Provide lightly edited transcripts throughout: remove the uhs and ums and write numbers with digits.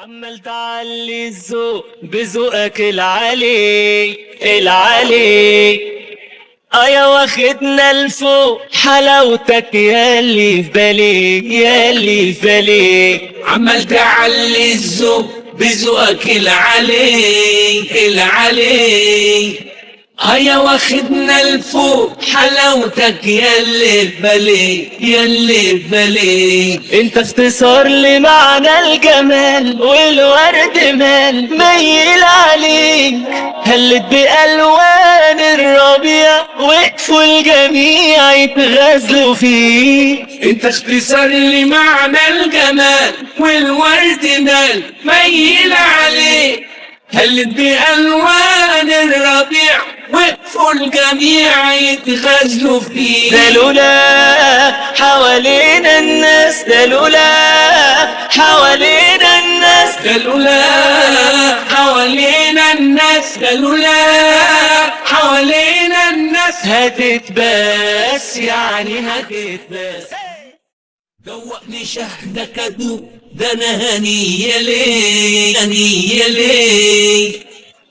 عمال تعلي الذوق بذوقك العالي العالي. يا واخدنا لفوق حلاوتك ياللي في بالي ياللي في بالي. عمال تعلي الذوق بذوقك العالي العالي. يا واخدنا لفوق حلاوتك ياللي في بالي ياللي في بالي. انت اختصار لمعنى الجمال والورد مال ميل عليك. هلت بألوان الربيع وقفوا الجميع يتغزلوا فيك. انت اختصار لمعنى الجمال والورد مال ميل عليك. هلت بألوان الربيع وقفوا الجميع يتغزلوا فيه. ده لولا حوالينا الناس، ده لولا حوالينا الناس، ده لولا حوالينا الناس، ده لولا حوالينا الناس هتتباس يعني هتتباس. دوقني شهدك ادوق ده انا هنية ليه هنية ليه.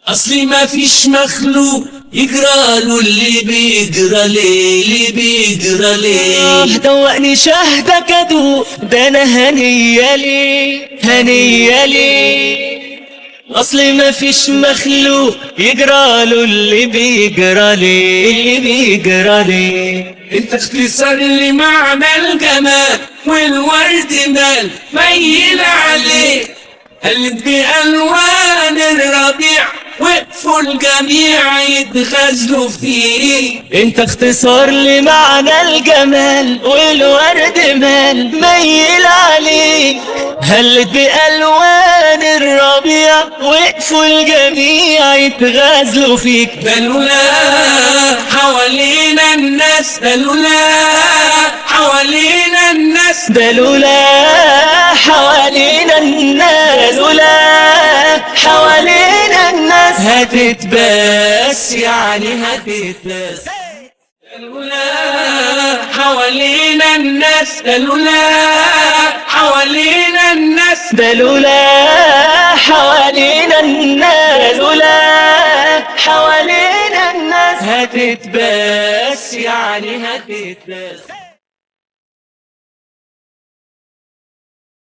اصلي ما فيش مخلوق يجراله اللي بيجرى ليه اللي بيجرى ليه. دوقني شهدك ادوق ده انا هنية ليه هنية ليه. اصلي ما فيش مخلوق يجراله اللي بيجرى ليه اللي بيجرى ليه. انت اختصار لمعنى الجمال والورد مال ميل عليه. هلت بألوان الربيع وقفوا الجميع يتغزلوا فيه. انت اختصار لمعنى الجمال والورد مال ميل عليك. هلت بألوان الربيع وقفوا الجميع يتغزلوا فيك. ده لولا حوالينا الناس، ده لولا حوالينا الناس، ده لولا حوالينا الناس، لولا حوالينا الناس هتتباس يعني هتتباس. ده لولا حوالينا الناس، ده لولا حوالينا الناس، ده لولا حوالينا الناس، لولا حوالينا الناس هتتباس يعني هتتباس.